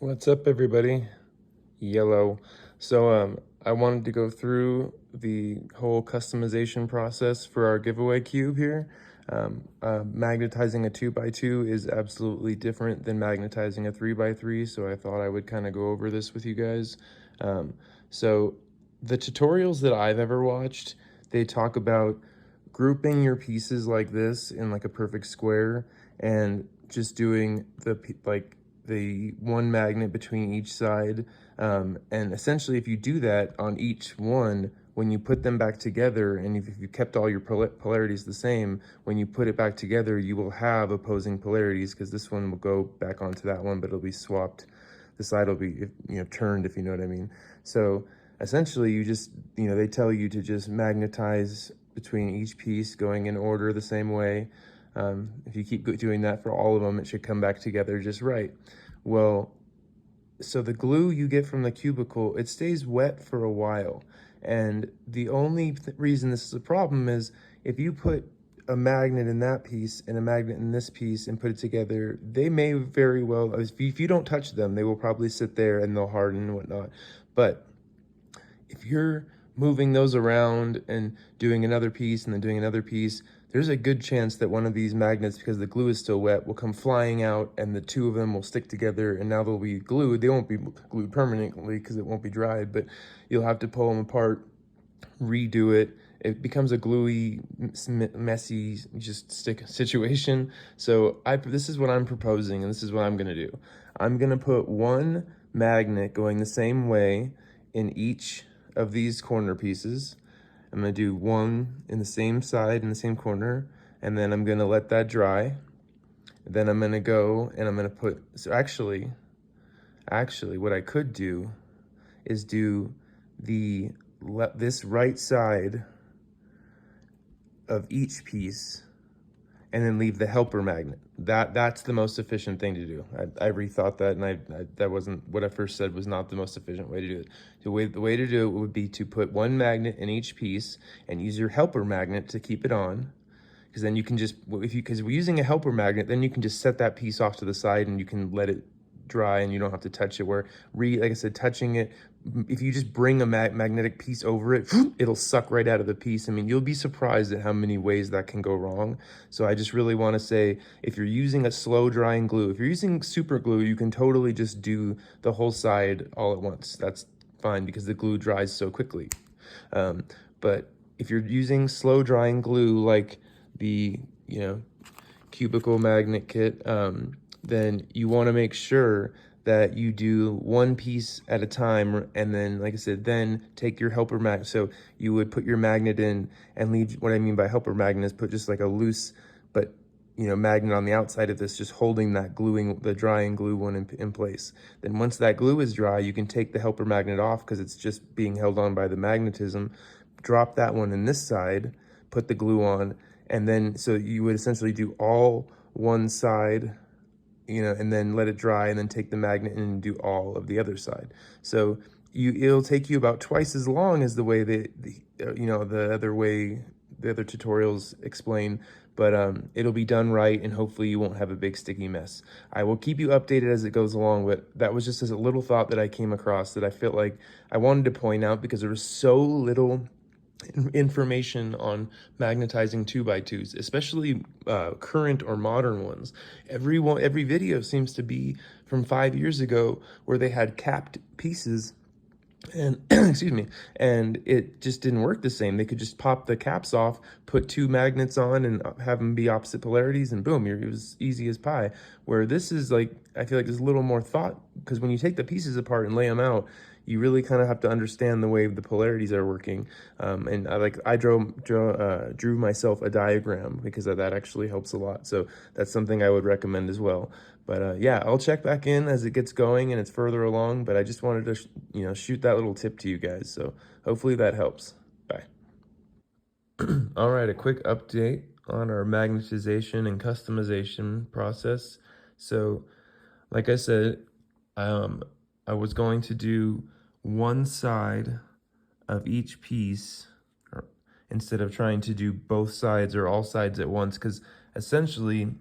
What's up, everybody? Yellow. I wanted to go through the whole customization process for our giveaway cube here. Magnetizing a 2x2 is absolutely different than magnetizing a 3x3, so I thought I would kind of go over this with you guys. So the tutorials that I've ever watched, they talk about grouping your pieces like this in like a perfect square and just doing the one magnet between each side. And essentially, if you do that on each one, when you put them back together, and if you kept all your polarities the same, when you put it back together, you will have opposing polarities, because this one will go back onto that one, but it'll be swapped. The side will be, turned, if you know what I mean. So essentially, you just, they tell you to just magnetize between each piece, going in order the same way. If you keep doing that for all of them, it should come back together just right. Well, so the glue you get from the cubicle, it stays wet for a while. And the only reason this is a problem is if you put a magnet in that piece and a magnet in this piece and put it together, they may very well, if you don't touch them, they will probably sit there and they'll harden and whatnot. But if you're moving those around and doing another piece and then doing another piece, there's a good chance that one of these magnets, because the glue is still wet, will come flying out, and the two of them will stick together, and now they'll be glued. They won't be glued permanently because it won't be dried, but you'll have to pull them apart, redo it. It becomes a gluey, messy, just stick situation. So this is what I'm proposing, and this is what I'm gonna do. I'm gonna put one magnet going the same way in each of these corner pieces. I'm gonna do one in the same side in the same corner, and then I'm gonna let that dry. Then I'm gonna go and I'm gonna put, so actually what I could do is do this right side of each piece and then leave the helper magnet. That's the most efficient thing to do. I rethought that, and that wasn't what I first said was not the most efficient way to do it. The way to do it would be to put one magnet in each piece and use your helper magnet to keep it on. Because then you can just, because we're using a helper magnet, then you can just set that piece off to the side and you can let it dry and you don't have to touch it. Where, like I said, touching it, if you just bring a magnetic piece over it, it'll suck right out of the piece. I mean, you'll be surprised at how many ways that can go wrong. So I just really want to say, if you're using a slow drying glue, if you're using super glue, you can totally just do the whole side all at once. That's fine because the glue dries so quickly. But if you're using slow drying glue, like the, cubicle magnet kit, then you want to make sure that you do one piece at a time, and then, like I said, then take your helper magnet. So you would put your magnet in and leave, what I mean by helper magnet is put just like a loose, but magnet on the outside of this, just holding that the drying glue one in place. Then once that glue is dry, you can take the helper magnet off because it's just being held on by the magnetism, drop that one in this side, put the glue on, and then, so you would essentially do all one side, and then let it dry, and then take the magnet and do all of the other side. So it'll take you about twice as long as the way the other tutorials explain, but it'll be done right, and hopefully you won't have a big sticky mess. I will keep you updated as it goes along, but that was just as a little thought that I came across that I felt like I wanted to point out, because there was so little information on magnetizing 2x2s, especially current or modern ones. Every video seems to be from 5 years ago where they had capped pieces and excuse me, and it just didn't work the same. They could just pop the caps off, put two magnets on, and have them be opposite polarities, and boom, it was easy as pie. Where this is, like, I feel like there's a little more thought, because when you take the pieces apart and lay them out, you really kind of have to understand the way the polarities are working. And I drew myself a diagram, because that actually helps a lot. So that's something I would recommend as well. But yeah, I'll check back in as it gets going and it's further along. But I just wanted to, shoot that little tip to you guys. So hopefully that helps. Bye. All right, a quick update on our magnetization and customization process. So, like I said, I was going to do one side of each piece instead of trying to do both sides or all sides at once, because essentially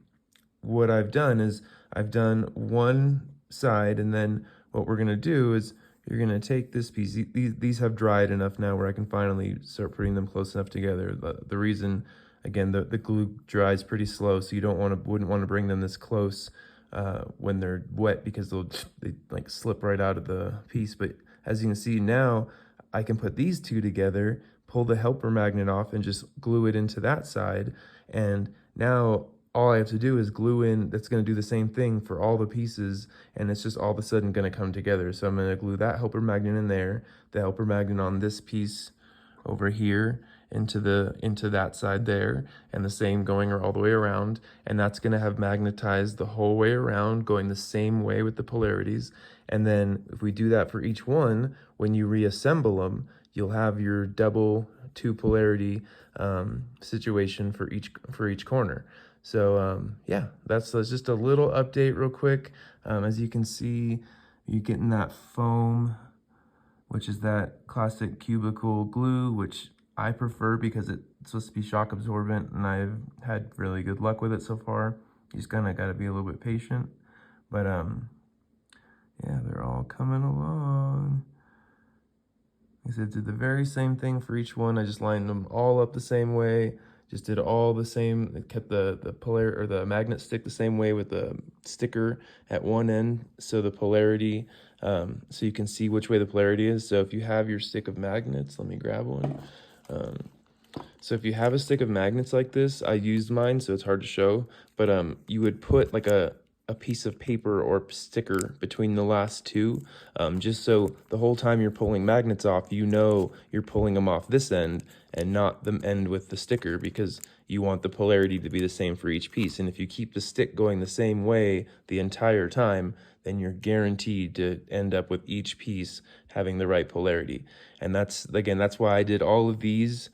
what I've done is I've done one side, and then what we're gonna do is you're gonna take this piece. These have dried enough now where I can finally start putting them close enough together. The reason, again, the glue dries pretty slow, so you wouldn't want to bring them this close when they're wet, because they like slip right out of the piece. But as you can see now, I can put these two together, pull the helper magnet off, and just glue it into that side. And now all I have to do is glue in. That's going to do the same thing for all the pieces, and it's just all of a sudden going to come together. So I'm going to glue that helper magnet in there, the helper magnet on this piece over here into that side there, and the same going all the way around, and that's going to have magnetized the whole way around, going the same way with the polarities. And then if we do that for each one, when you reassemble them, you'll have your double two polarity situation for each corner. So yeah, that's just a little update real quick. As you can see, you're getting that foam, which is that classic cubicle glue, which I prefer because it's supposed to be shock absorbent, and I've had really good luck with it so far. You just kind of got to be a little bit patient. But yeah, they're all coming along. I said, did the very same thing for each one. I just lined them all up the same way. Just did all the same. It kept the polar or the magnet stick the same way with the sticker at one end, so the polarity, so you can see which way the polarity is. So if you have your stick of magnets, let me grab one. So if you have a stick of magnets like this, I used mine, so it's hard to show, but you would put like a piece of paper or sticker between the last two, just so the whole time you're pulling magnets off, you know you're pulling them off this end and not the end with the sticker, because you want the polarity to be the same for each piece. And if you keep the stick going the same way the entire time, then you're guaranteed to end up with each piece having the right polarity. And that's why I did all of these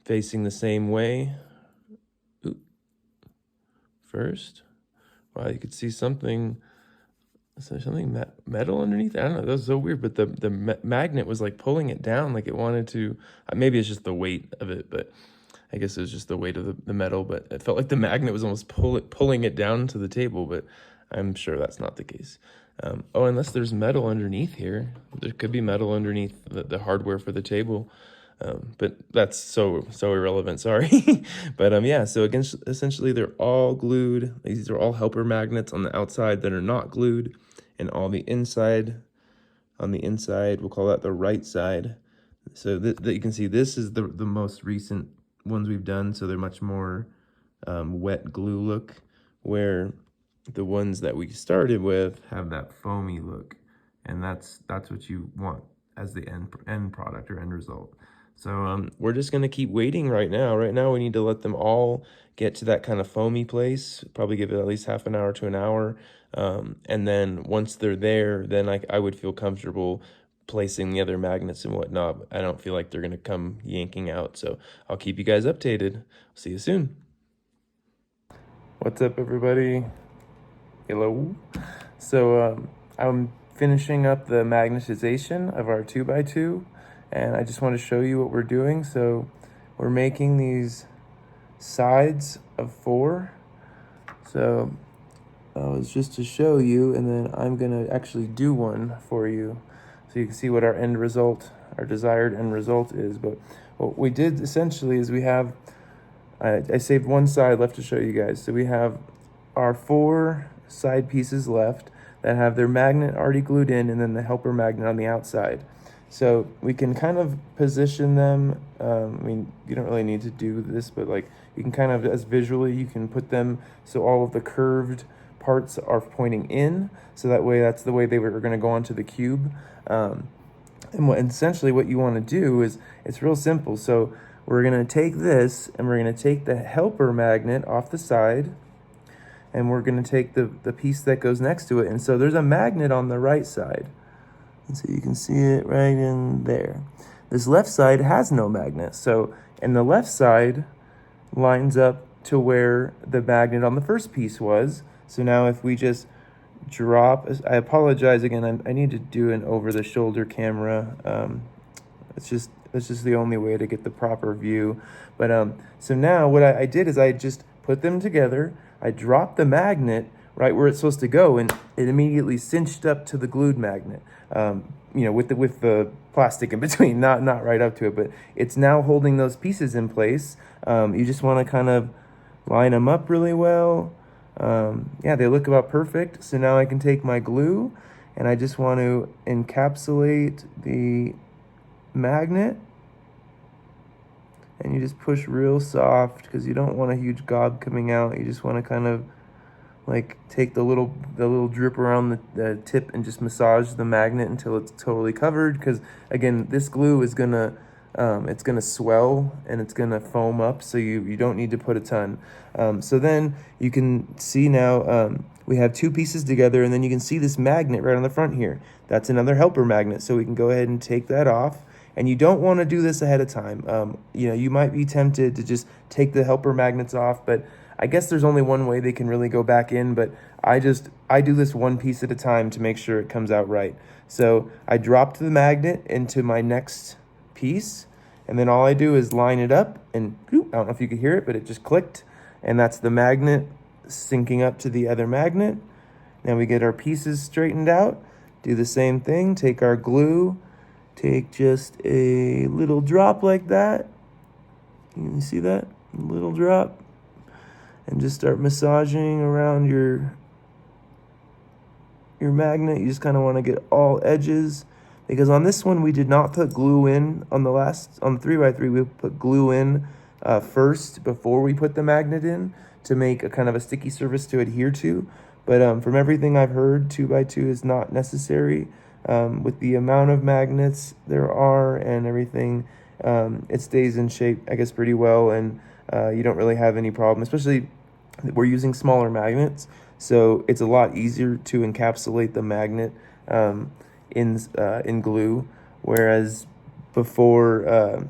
facing the same way. First. Wow, you could see something. Is there something metal underneath? I don't know. That was so weird. But the magnet was like pulling it down, like it wanted to. Maybe it's just the weight of it, but I guess it was just the weight of the metal. But it felt like the magnet was almost pulling it down to the table. But I'm sure that's not the case. Oh, unless there's metal underneath here. There could be metal underneath the hardware for the table. But that's so irrelevant, sorry. But yeah, so again, essentially they're all glued. These are all helper magnets on the outside that are not glued, and all the inside, on the inside, we'll call that the right side. So that you can see, this is the most recent ones we've done, so they're much more wet glue look, where the ones that we started with have that foamy look, and that's what you want as the end product or end result. So we're just going to keep waiting right now. Right now we need to let them all get to that kind of foamy place, probably give it at least half an hour to an hour. And then once they're there, then I would feel comfortable placing the other magnets and whatnot. I don't feel like they're going to come yanking out. So I'll keep you guys updated. See you soon. What's up, everybody? Hello. So I'm finishing up the magnetization of our 2x2. And I just want to show you what we're doing. So we're making these sides of 4. So it's just to show you, and then I'm going to actually do one for you, so you can see what our end result, our desired end result is. But what we did essentially is we have, I saved one side left to show you guys. So we have our 4 side pieces left that have their magnet already glued in, and then the helper magnet on the outside. So we can kind of position them. I mean, you don't really need to do this, but like you can kind of, as visually, you can put them so all of the curved parts are pointing in. So that way, that's the way they were going to go onto the cube. And essentially what you want to do is, it's real simple. So we're going to take this, and we're going to take the helper magnet off the side, and we're going to take the piece that goes next to it. And so there's a magnet on the right side. And so you can see it right in there. This left side has no magnet. So, and the left side lines up to where the magnet on the first piece was. So now if we just drop, I apologize again, I need to do an over-the-shoulder camera. It's just the only way to get the proper view. But so now what I did is I just put them together. I dropped the magnet right where it's supposed to go, and it immediately cinched up to the glued magnet. You know, with the plastic in between, not right up to it, but it's now holding those pieces in place. You just want to kind of line them up really well. Yeah, they look about perfect. So now I can take my glue and I just want to encapsulate the magnet, and you just push real soft because you don't want a huge gob coming out. You just want to kind of like take the little drip around the tip and just massage the magnet until it's totally covered, because again, this glue is gonna it's gonna swell and it's gonna foam up, so you don't need to put a ton. So then you can see now we have two pieces together, and then you can see this magnet right on the front here. That's another helper magnet, so we can go ahead and take that off. And you don't want to do this ahead of time. You know, you might be tempted to just take the helper magnets off, but I guess there's only one way they can really go back in, but I do this one piece at a time to make sure it comes out right. So I dropped the magnet into my next piece, and then all I do is line it up, and whoop, I don't know if you could hear it, but it just clicked, and that's the magnet syncing up to the other magnet. Now we get our pieces straightened out, do the same thing, take our glue, take just a little drop like that. You see that? A little drop. And just start massaging around your magnet. You just kind of want to get all edges, because on this one we did not put glue in. On the 3x3 we put glue in first before we put the magnet in, to make a kind of a sticky surface to adhere to. But from everything I've heard, 2x2 is not necessary. With the amount of magnets there are and everything, it stays in shape, I guess, pretty well, and you don't really have any problem. Especially we're using smaller magnets, so it's a lot easier to encapsulate the magnet in glue, whereas before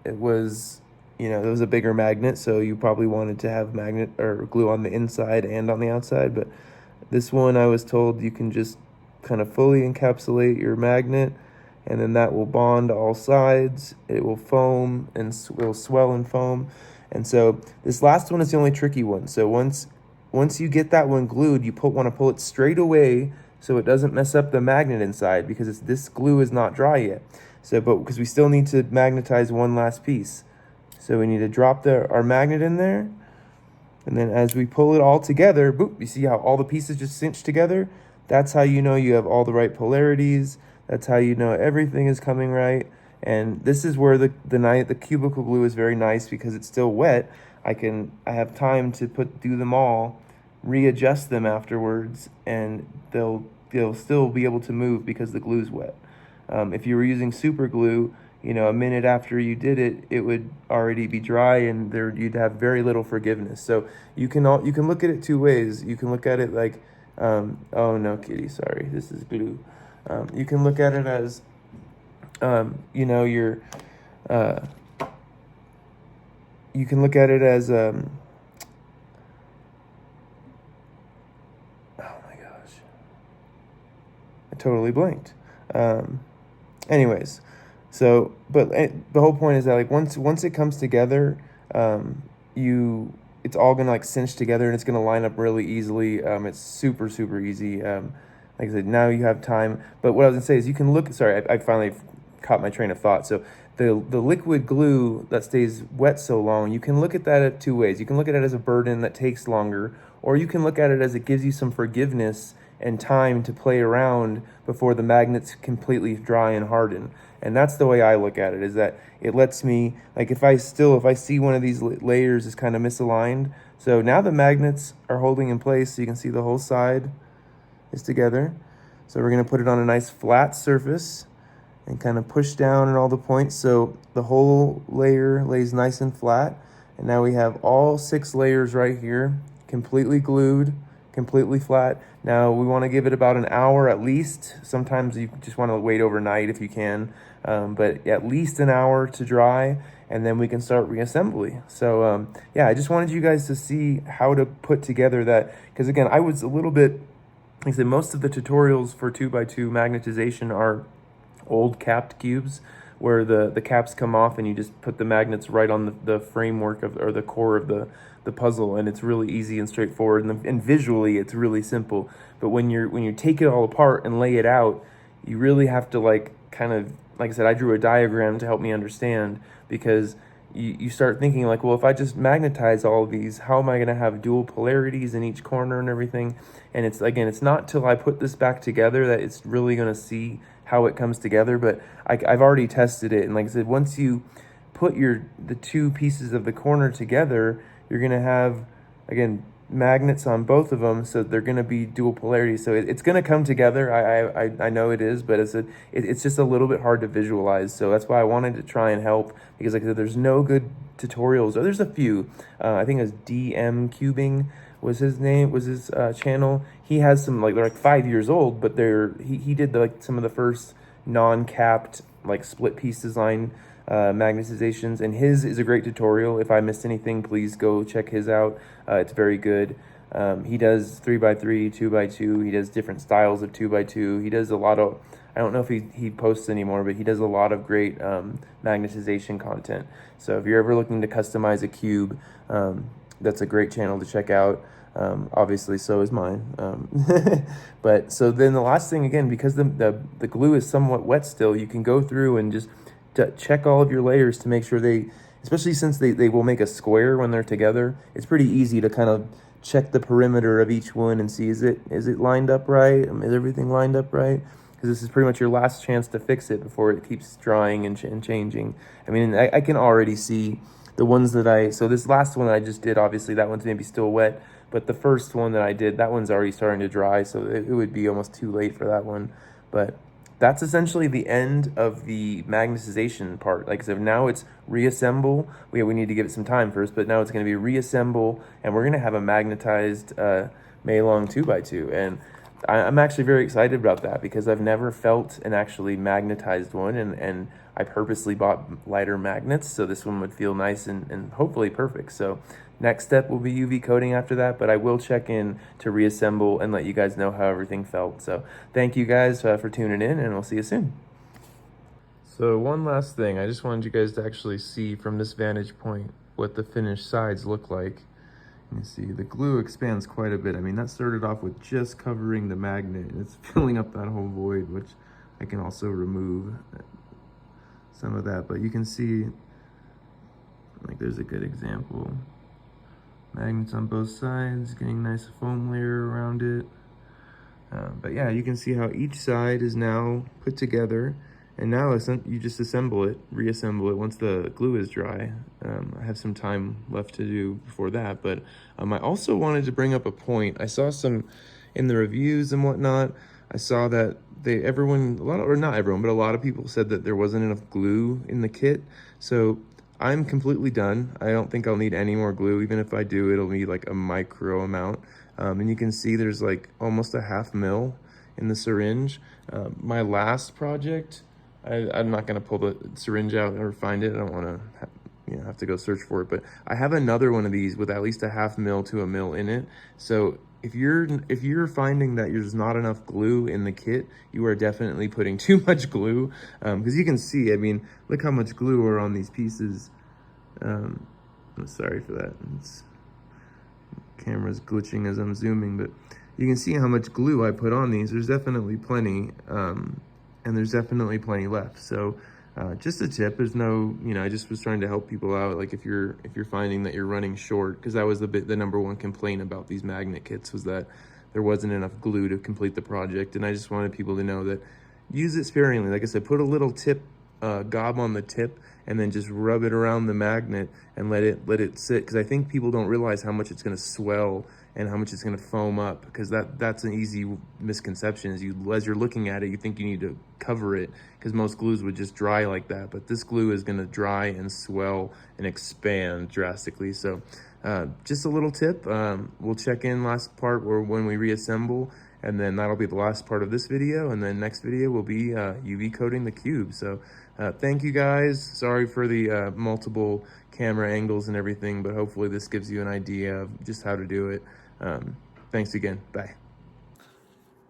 it was, you know, it was a bigger magnet, so you probably wanted to have magnet or glue on the inside and on the outside. But this one, I was told you can just kind of fully encapsulate your magnet, and then that will bond all sides. It will foam and it will swell and foam. And so this last one is the only tricky one. So once you get that one glued, you want to pull it straight away so it doesn't mess up the magnet inside, because this glue is not dry yet. So, but because we still need to magnetize one last piece, so we need to drop our magnet in there, and then as we pull it all together, boop, you see how all the pieces just cinch together? That's how you know you have all the right polarities. That's how you know everything is coming right. And this is where the cubicle glue is very nice, because it's still wet. I have time to do them all, readjust them afterwards, and they'll still be able to move because the glue's wet. If you were using super glue, you know, a minute after you did it, it would already be dry, and you'd have very little forgiveness. So you can look at it two ways. You can look at it like, oh no, kitty, sorry, this is glue. You can look at it as, you know, you can look at it as, oh my gosh, I totally blanked. Anyways, so, but the whole point is that, like, once it comes together, it's all gonna like cinch together, and it's gonna line up really easily. It's super easy. Like I said, now you have time. But what I was gonna say is, you can look. Sorry, I finally caught my train of thought. So the liquid glue that stays wet so long, you can look at that two ways. You can look at it as a burden that takes longer, or you can look at it as it gives you some forgiveness and time to play around before the magnet's completely dry and harden. And that's the way I look at it, is that it lets me, like, if I see one of these layers is kind of misaligned, so now the magnets are holding in place, so you can see the whole side is together. So we're going to put it on a nice flat surface and kind of push down at all the points, so the whole layer lays nice and flat. And now we have all 6 layers right here, completely glued, completely flat. Now we want to give it about an hour at least. Sometimes you just want to wait overnight if you can, but at least an hour to dry, and then we can start reassembly. So yeah, I just wanted you guys to see how to put together that, because again, I was a little bit, like I said, most of the tutorials for 2x2 magnetization are old capped cubes, where the caps come off and you just put the magnets right on the framework or the core of the the puzzle, and it's really easy and straightforward, and visually it's really simple. But when you take it all apart and lay it out, you really have to like kind of, like I said, I drew a diagram to help me understand, because you start thinking like, well, if I just magnetize all of these, how am I going to have dual polarities in each corner and everything? And it's, again, it's not till I put this back together that it's really going to see how it comes together. But I've already tested it, and like I said, once you put the two pieces of the corner together, you're going to have, again, magnets on both of them, so they're going to be dual polarity. So it's going to come together. I know it is, but it's just a little bit hard to visualize. So that's why I wanted to try and help, because like I said, there's no good tutorials. Oh, there's a few. I think it was DM Cubing was his name, was his channel. He has some, like, they're like 5 years old, but he did like some of the first non-capped like split piece design magnetizations, and his is a great tutorial. If I missed anything, please go check his out. It's very good. He does 3x3, 2x2. He does different styles of 2x2. He does a lot of, I don't know if he posts anymore, but he does a lot of great magnetization content. So if you're ever looking to customize a cube, that's a great channel to check out. Obviously, so is mine. But so then the last thing, again, because the glue is somewhat wet still, you can go through and just to check all of your layers to make sure especially since they will make a square when they're together, it's pretty easy to kind of check the perimeter of each one and see, is it lined up right? Is everything lined up right? Because this is pretty much your last chance to fix it before it keeps drying and changing. I mean, I can already see the ones that so this last one I just did, obviously that one's maybe still wet, but the first one that I did, that one's already starting to dry, so it would be almost too late for that one. But that's essentially the end of the magnetization part. Like I said, now it's reassemble. We need to give it some time first, but now it's going to be reassemble, and we're going to have a magnetized Maylong 2x2. And I'm actually very excited about that, because I've never felt an actually magnetized one, and I purposely bought lighter magnets, so this one would feel nice and hopefully perfect. So next step will be UV coating after that, but I will check in to reassemble and let you guys know how everything felt. So thank you guys for tuning in, and we'll see you soon. So one last thing, I just wanted you guys to actually see from this vantage point what the finished sides look like. You see the glue expands quite a bit. I mean, that started off with just covering the magnet, and it's filling up that whole void, which I can also remove some of that, but you can see, like, there's a good example. Magnets on both sides, getting a nice foam layer around it. But yeah, you can see how each side is now put together, and now you just assemble it, reassemble it once the glue is dry. I have some time left to do before that, but I also wanted to bring up a point. I saw some in the reviews and whatnot. I saw that not everyone, but a lot of people said that there wasn't enough glue in the kit. So I'm completely done. I don't think I'll need any more glue. Even if I do, it'll be like a micro amount. And you can see there's like almost a 1/2 mil in the syringe. My last project, I'm not gonna pull the syringe out or find it. I don't wanna have to go search for it, but I have another one of these with at least a 1/2 mil to 1 mil in it. So if you're finding that there's not enough glue in the kit, you are definitely putting too much glue, because you can see, I mean, look how much glue are on these pieces. I'm sorry for that. Camera's glitching as I'm zooming, but you can see how much glue I put on these. There's definitely plenty, and there's definitely plenty left. So just a tip, there's no, I just was trying to help people out. Like if you're finding that you're running short, because that was the number one complaint about these magnet kits, was that there wasn't enough glue to complete the project. And I just wanted people to know that use it sparingly. Like I said, put a little tip, gob on the tip, and then just rub it around the magnet and let it sit. Because I think people don't realize how much it's going to swell and how much it's going to foam up, because that's an easy misconception. As you're looking at it, you think you need to cover it, because most glues would just dry like that, but this glue is going to dry and swell and expand drastically. So just a little tip. We'll check in last part or when we reassemble, and then that'll be the last part of this video, and then next video will be UV coating the cube. So thank you guys. Sorry for the multiple camera angles and everything, but hopefully this gives you an idea of just how to do it. Thanks again. Bye.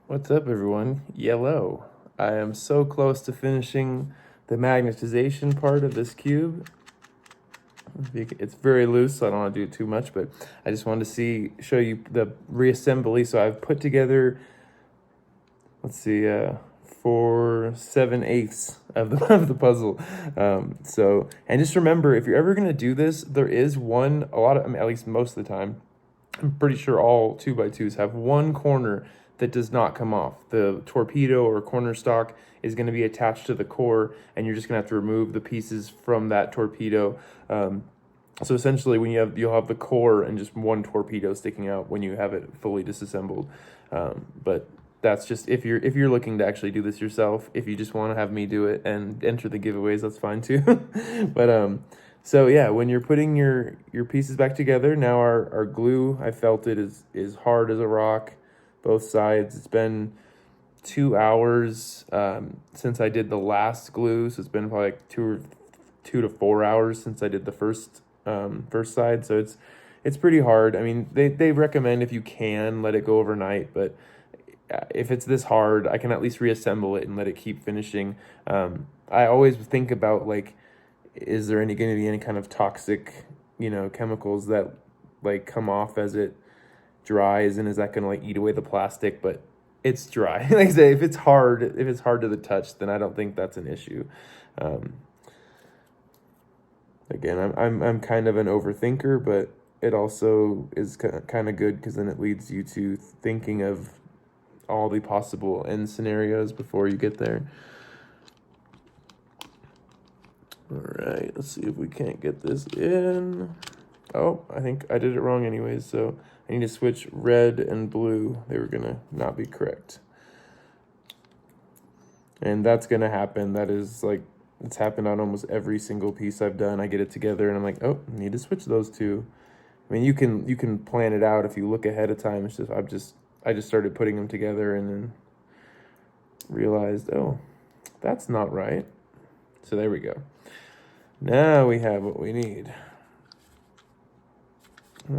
What's up, everyone? Yellow. I am so close to finishing the magnetization part of this cube. It's very loose, so I don't want to do too much, but I just wanted to show you the reassembly. So I've put together, let's see, 4/7/8 of the of the puzzle. So, and just remember, if you're ever gonna do this, there is I mean, at least most of the time, I'm pretty sure all 2x2s have one corner that does not come off. The torpedo or corner stock is going to be attached to the core, and you're just going to have to remove the pieces from that torpedo. So essentially, you'll have the core and just one torpedo sticking out when you have it fully disassembled. But that's just if you're looking to actually do this yourself. If you just want to have me do it and enter the giveaways, that's fine too. But so yeah, when you're putting your pieces back together, now our glue, I felt it is hard as a rock, both sides. It's been 2 hours since I did the last glue, so it's been probably like 2 to 4 hours since I did the first side. So it's pretty hard. I mean, they recommend if you can let it go overnight, but if it's this hard, I can at least reassemble it and let it keep finishing. I always think about, like, is there going to be any kind of toxic, chemicals that like come off as it dries, and is that going to like eat away the plastic? But it's dry. Like I say, if it's hard to the touch, then I don't think that's an issue. Again, I'm kind of an overthinker, but it also is kind of good because then it leads you to thinking of all the possible end scenarios before you get there. All right, let's see if we can't get this in. Oh, I think I did it wrong anyways, so I need to switch red and blue. They were gonna not be correct. And that's gonna happen. That is like, it's happened on almost every single piece I've done. I get it together and I'm like, oh, I need to switch those two. I mean, you can plan it out if you look ahead of time. It's just I just started putting them together and then realized, oh, that's not right. So there we go. Now we have what we need.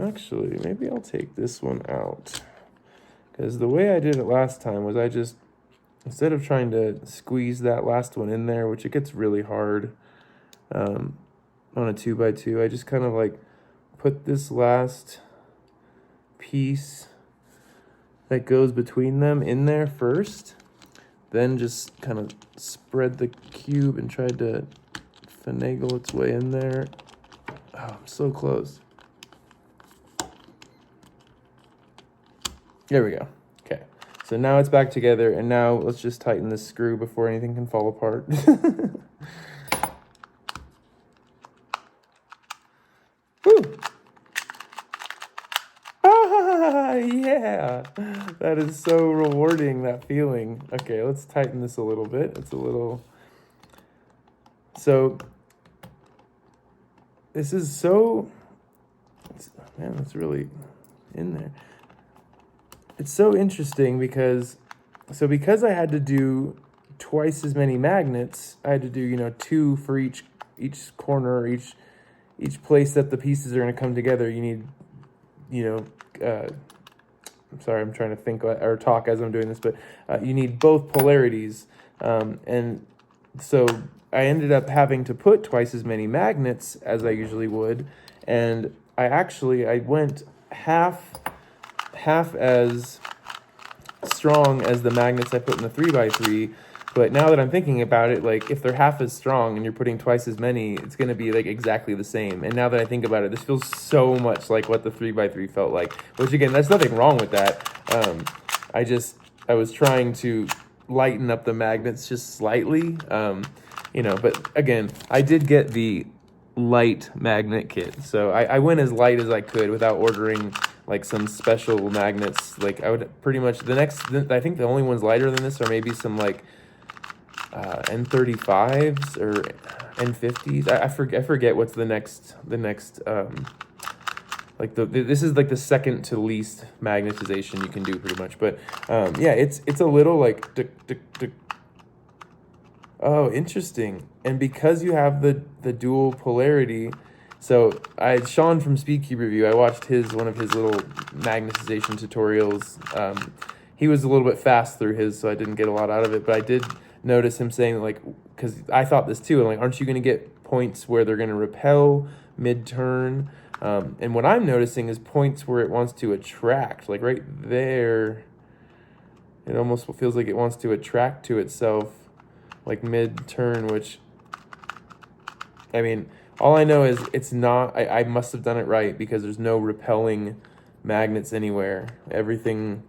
Actually, maybe I'll take this one out, because the way I did it last time was I just, instead of trying to squeeze that last one in there, which it gets really hard on a 2x2, I just kind of like put this last piece that goes between them in there first, then just kind of spread the cube and tried to finagle its way in there. Oh, I'm so close. There we go. Okay, so now it's back together, and now let's just tighten this screw before anything can fall apart. Woo! Ah, yeah! That is so rewarding, that feeling. Okay, let's tighten this a little bit. It's a little... So, this is so... Man, that's really in there. It's so interesting because I had to do twice as many magnets. I had to do, 2 for each corner, each place that the pieces are going to come together. You need, I'm sorry, I'm trying to think or talk as I'm doing this, but you need both polarities. And so I ended up having to put twice as many magnets as I usually would. And I went half as strong as the magnets I put in the 3x3, but now that I'm thinking about it, like, if they're half as strong and you're putting twice as many, it's going to be like exactly the same. And now that I think about it, this feels so much like what the 3x3 felt like, which, again, there's nothing wrong with that. I was trying to lighten up the magnets just slightly, but again, I did get the light magnet kit, so I went as light as I could without ordering like some special magnets. Like, I would pretty much I think the only ones lighter than this are maybe some like N35s or N50s. I forget what's the next like this is like the second to least magnetization you can do pretty much. But yeah, it's a little like oh, interesting. And because you have the dual polarity, so Sean from SpeedCube Review, I watched one of his little magnetization tutorials. He was a little bit fast through his, so I didn't get a lot out of it, but I did notice him saying, like, because I thought this too, like, aren't you going to get points where they're going to repel mid-turn. And what I'm noticing is points where it wants to attract, like right there. It almost feels like it wants to attract to itself, like mid-turn, which, I mean, all I know is it's not, I must have done it right because there's no repelling magnets anywhere. Everything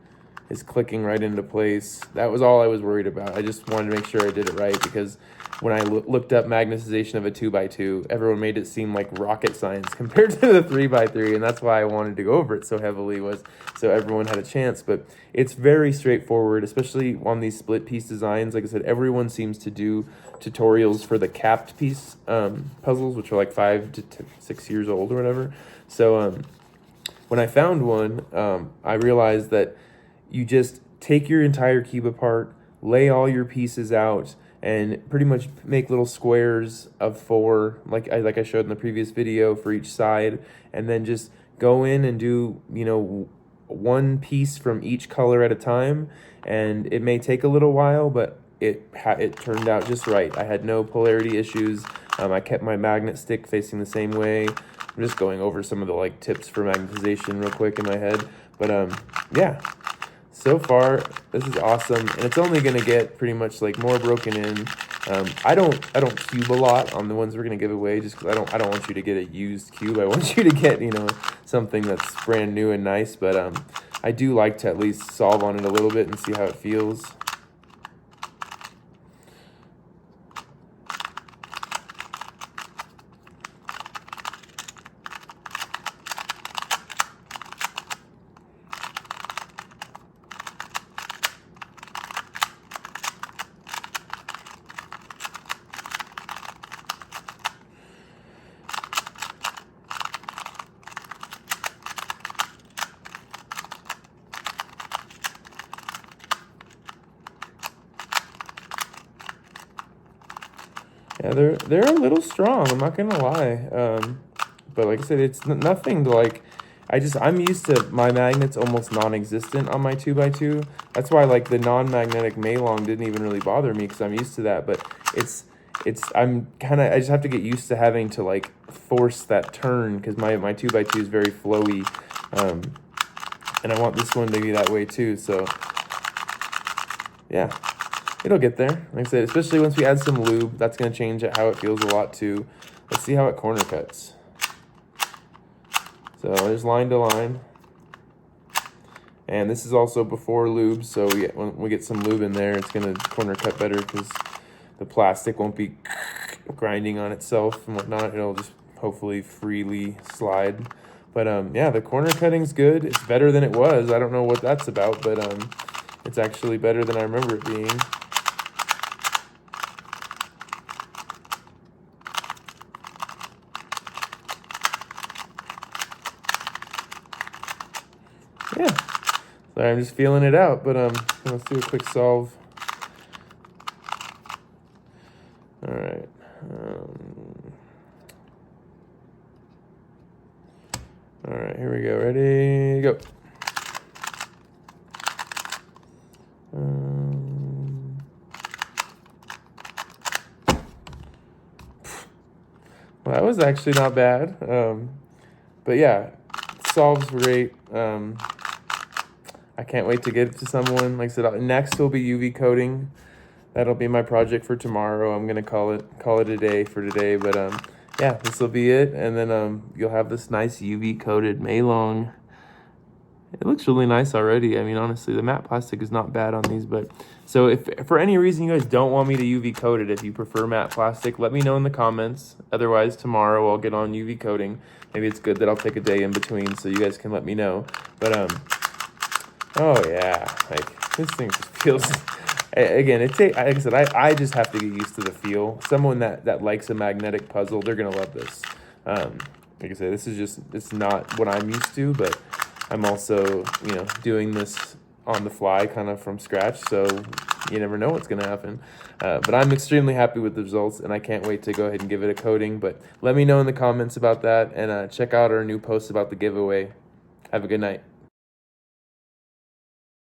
is clicking right into place. That was all I was worried about. I just wanted to make sure I did it right because when I looked up magnetization of a 2x2, everyone made it seem like rocket science compared to the 3x3, and that's why I wanted to go over it so heavily, was so everyone had a chance. But it's very straightforward, especially on these split piece designs. Like I said, everyone seems to do tutorials for the capped piece puzzles, which are like 5 to 6 years old or whatever. So when I found one, I realized that you just take your entire cube apart, lay all your pieces out, and pretty much make little squares of 4, like I showed in the previous video, for each side, and then just go in and do, you know, one piece from each color at a time. And it may take a little while, but it turned out just right. I had no polarity issues. I kept my magnet stick facing the same way. I'm just going over some of the like tips for magnetization real quick in my head, but yeah. So far, this is awesome, and it's only gonna get pretty much like more broken in. I don't cube a lot on the ones we're gonna give away, just because I don't want you to get a used cube. I want you to get, you know, something that's brand new and nice. But I do like to at least solve on it a little bit and see how it feels. Yeah, they're a little strong. I'm not gonna lie. But like I said, it's nothing to like. I'm used to my magnets almost non-existent on my 2x2. That's why like the non-magnetic Maylong didn't even really bother me because I'm used to that. But I just have to get used to having to like force that turn because my 2x2 is very flowy, and I want this one to be that way too. So yeah. It'll get there, like I said, especially once we add some lube. That's going to change how it feels a lot too. Let's see how it corner cuts. So there's line to line. And this is also before lube, so when we get some lube in there, it's going to corner cut better because the plastic won't be grinding on itself and whatnot. It'll just hopefully freely slide. But yeah, the corner cutting's good. It's better than it was. I don't know what that's about, but it's actually better than I remember it being. Yeah, so I'm just feeling it out, but let's do a quick solve. All right. All right, here we go. Ready, go. Well, that was actually not bad. But yeah, solves great. I can't wait to get it to someone. Like I said, next will be UV coating. That'll be my project for tomorrow. I'm gonna call it a day for today. But yeah, this will be it, and then you'll have this nice UV coated Maylong. It looks really nice already. I mean, honestly, the matte plastic is not bad on these. But so if for any reason you guys don't want me to UV coat it, if you prefer matte plastic, let me know in the comments. Otherwise, tomorrow I'll get on UV coating. Maybe it's good that I'll take a day in between so you guys can let me know. But oh yeah, like this thing just feels. Again, like I said, I just have to get used to the feel. Someone that likes a magnetic puzzle, they're gonna love this. Like I said, it's not what I'm used to, but I'm also, you know, doing this on the fly kind of from scratch, so you never know what's going to happen. But I'm extremely happy with the results, and I can't wait to go ahead and give it a coating. But let me know in the comments about that, and check out our new post about the giveaway. Have a good night.